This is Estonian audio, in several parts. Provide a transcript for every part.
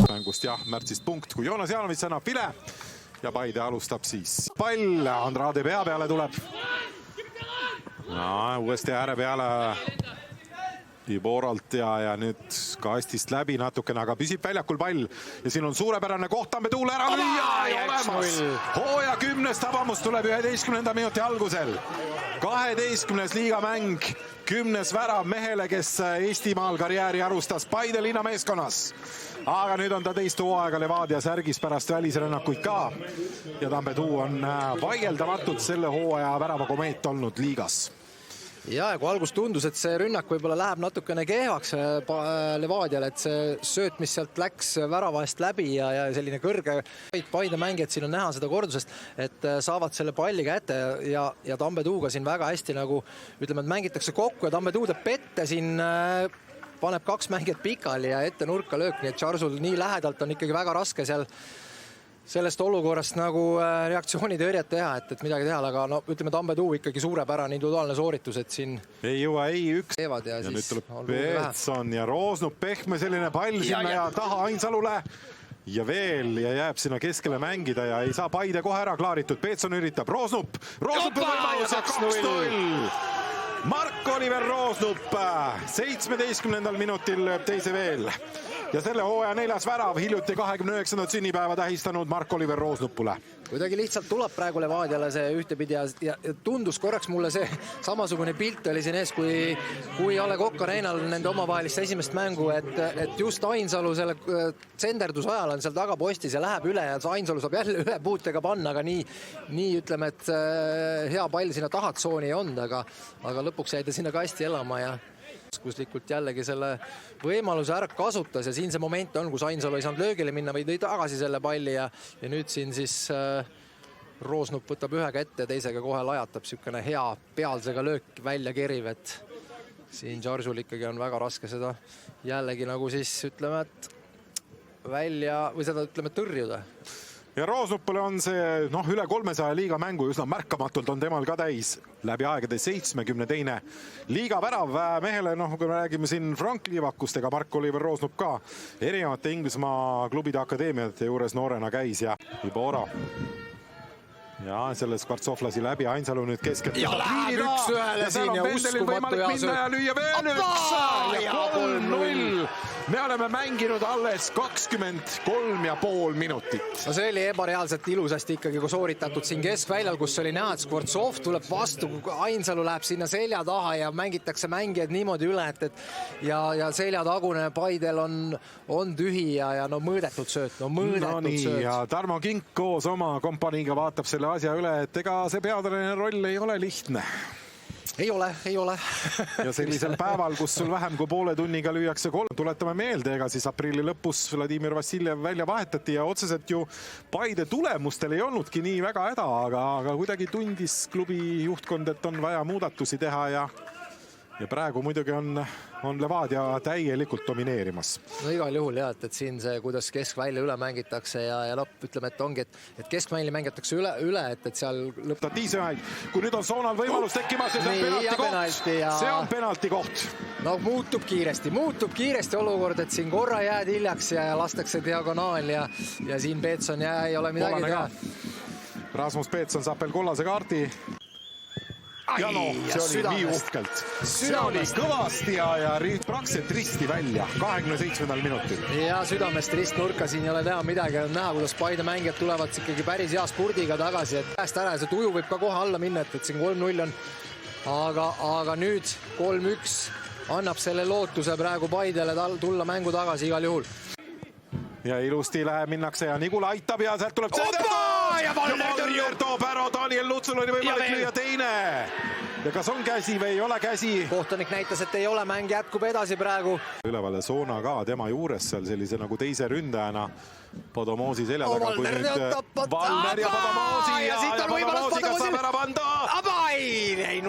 mängust jah, märtsist punkt, kui Joonas Jaanovits annab vile ja Paide alustab siis. Pall Andrade pea peale tuleb. Uuesti ääre peale Iboralt ja nüüd kastist läbi natukene, aga püsib väljakul pall ja siin on suurepärane koht Tambetuule ära lüüa ja olemas. Hooaja 10. tabamus tuleb 11. minuti algusel. 12. liigamäng, 10. värav mehele, kes Eestimaal karjääri alustas Paide linna meeskonnas. Aga nüüd on ta teist hooaega Levadia särgis pärast välisrännakuid ka. Ja Tambetuu on vaieldamatult selle hooaja värava komeet olnud liigas. Ja kui algus tundus, et see rünnak võib-olla läheb natukene kehvaks Levadial, et see sööt, mis sealt läks väravast läbi ja selline kõrge Paide mängijad, siin on näha seda kordusest, et saavad selle palli kätte ja Tambetuuga siin väga hästi nagu ütleme, et mängitakse kokku ja Tambetuu teeb pette siin paneb 2 mängijat pikali ja ette nurka löök, nii et Charsul nii lähedalt on ikkagi väga raske seal sellest olukorrast nagu reaktsioonitõrjet teha, et midagi teha, aga no ütleme Tambetuu ikkagi suurepärane individuaalne sooritus, et siin ei jõua üks. Ja nüüd tuleb Peetson ja Roosnup pehme selline pall sinna ja taha Ainsalule ja veel ja jääb sinna keskele mängida ja ei saa Paide kohe ära klaaritud. Peetson üritab, Roosnup võimalus ja 2-0. Mark-Oliver Roosnup 17. minutil lööb teise veel. Ja selle hooaja 4. värav hiljuti 29. sünnipäeva tähistanud Mark-Oliver Roosnupule. Kuidagi lihtsalt tuleb praegu Levadiale see ühtepidi ja tundus korraks mulle see samasugune pilt oli siin ees, kui Ale Kokk Areenal nende omavahelist esimest mängu, et just Ainsalu selle tsenderduse ajal on seal tagapostis ja läheb üle ja Ainsalu saab jälle üle puutega panna, aga nii ütleme, et hea pall sinna tahatsooni ei olnud, aga lõpuks jäi ta sinna kasti elama ja oskuslikult jällegi selle võimaluse ära kasutas ja siin see moment on, kus Ainsalu ei saanud löögile minna või tõi tagasi selle palli ja nüüd siin siis Roosnup võtab ühega ette ja teisega kohe lajatab sükene hea pealsega löök välja keriv, et siin Charsul ikkagi on väga raske seda jällegi nagu siis ütleme, et välja või seda ütleme tõrjuda. Ja Roosnupule on see üle 300 liiga mängu üsna märkamatult on temal ka täis läbi aegade 72. liiga värav mehele, kui me räägime siin Frank Liivakust ega Mark-Oliver Roosnup ka erinevate Inglismaa klubide akadeemiate juures noorena käis ja Ibora. Ja selles Kvartsoflasi läbi Ainsalu nüüd keskelt. Ja läheb 1-1 siin ja uskumatu ja lüüa veel 1 ja 3-0. Me oleme mänginud alles 23,5 minutit. No see oli ebareaalselt ilusasti ikkagi sooritatud siin keskväljal, kus oli näha, et Kvartsov tuleb vastu, Ainsalu läheb sinna selja taha ja mängitakse mängijad niimoodi üle, et ja seljatagune Paidel on tühi ja mõõdetud sööt. Sööt. Ja Tarmo Kink koos oma kompaniiga vaatab selle asja üle, et ega see peatreeneri roll ei ole lihtne. Ei ole. Ja sellisel päeval, kus sul vähem kui poole tunniga lüüakse 3, tuletame meelde, ega siis aprilli lõpus Vladimir Vassiljev välja vahetati ja otseselt ju Paide tulemustel ei olnudki nii väga häda, aga kuidagi tundis klubi juhtkond, et on vaja muudatusi teha ja praegu muidugi on Levadia täielikult domineerimas. No igal juhul jah, et siin see, kuidas keskvälja üle mängitakse ja ütleme, et ongi, et keskvälja mängitakse üle, et seal lõpetatiivsemaid. Kui nüüd on Soonal võimalus tekkimas ja see on penalti koht. No muutub kiiresti olukord, et siin korra jääd hiljaks ja lastakse diagonaal ja siin Peetson ei ole midagi teha. Rasmus Peetson saab veel kollase kaardi. Ja see oli nii uhkelt. See oli kõvasti ja praktiliselt risti välja 27. minutil. Ja südamest ristnurka siin ei ole teha midagi. On näha, kuidas Paide mängijad tulevad ikkagi päris hea spurdiga tagasi. Et pääst ära ja see tuju võib ka kohe alla minna, et siin 3-0 on. Aga nüüd 3-1 annab selle lootuse praegu Paidele tulla mängu tagasi igal juhul. Ja ilusti minnakse ja Nigula aitab ja sealt tuleb ja Valner toob ära, Daniel Lutsul oli võimalik lüüa teine. Ja kas on käsi või ei ole käsi? Kohtunik näitas, et ei ole, mäng jätkub edasi praegu. Ülevale Soona ka tema juures seal sellise nagu teise ründajana Podomoosi selja taga. Valner ja Podomoosi ja Podomoosiga saab ära panda. Ei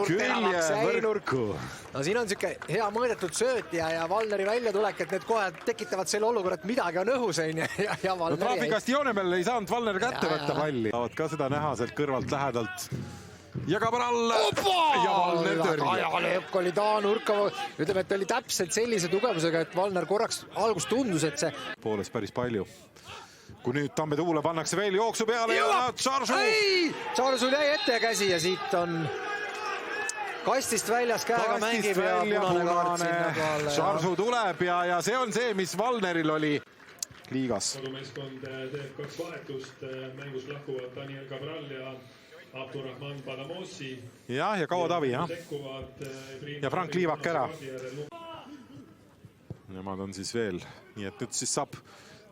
nurku. No siin on siuke hea mõõdetud sööt ja Valneri väljatulek, et need kohe tekitavad selle olukorra, et midagi on õhus ja Valneri. Traafikast joone peal ei saanud Valner kätte võtta palli. Saavad ka seda näha sealt kõrvalt lähedalt. ja Cabral ja Valner tõrjub. Löök oli taha nurka, ütleme, et oli täpselt sellise tugevusega, et Valner korraks algus tundus, et see Poolest päris palju. Kui nüüd Tammetuule pannakse veel jooksu peale ja Charsu. Charsul jäi ette käsi ja siit on kastist väljas käega mängib ja punane kaart sinna kohale. Charsu tuleb ja see on see, mis Valneril oli liigas. Kodumeeskond teeb 2 vahetust, mängus lahkuvad Daniel Cabral ja Abdurrahman Badamossi. Ja Kauo Tavi, jah. Ja Frank Liivak ära. Nemad on siis veel. Nii et nüüd siis saab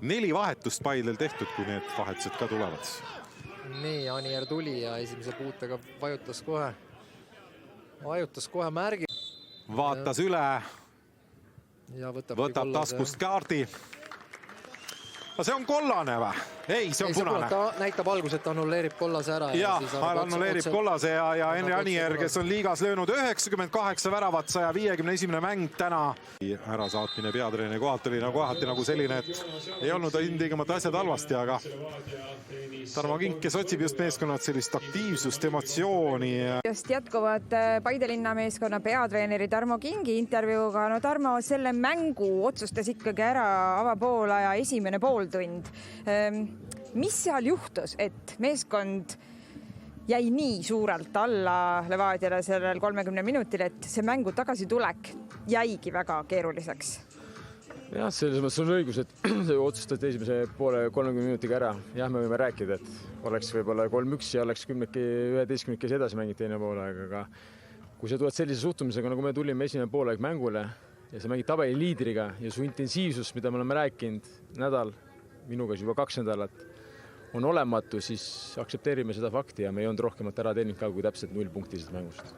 4 vahetust Paidel tehtud, kui need vahetused ka tulevad. Nii, Anier tuli ja esimese puutega vajutas kohe märgi. Vaatas üle, Ja võtab taskust kaardi. See on kollane või? Ei, see on punane. Ta näitab alguses, et annulleerib kollase ära. Ja annulleerib kollase ja Henri Anier, kes on liigas löönud 98 väravat, 151. mäng täna. Ärasaatmine peatreeneri kohalt oli kohati nagu selline, et ei olnud ilmtingimata asjad halvasti, aga Tarmo Kink, kes otsib just meeskonnad sellist aktiivsust, emotsiooni. Just jätkuvad Paide linna meeskonna peatreeneri Tarmo Kingi intervjuuga. No Tarmo, selle mängu otsustas ikkagi ära avapoolaja esimene pooltund. Mis seal juhtus, et meeskond jäi nii suurelt alla Levadiale sellel 30 minutil, et see mängu tagasitulek jäigi väga keeruliseks? Jah, selles mõttes on õigus, et see otsustati esimese poole 30 minutiga ära. Jah, me võime rääkida, et oleks võib-olla 3-1 ja oleks 11 edasi mängid teine poole, aga kui sa tuled sellise suhtumisega, nagu me tulime esimene poolaeg mängule ja sa mängid tabeli liidriga ja su intensiivsus, mida me oleme rääkinud nädal, minuga juba 2 nädalat, on olematu, siis aksepteerime seda fakti ja me ei olnud rohkemat ära teinud ka kui täpselt 0 punktisest mängust.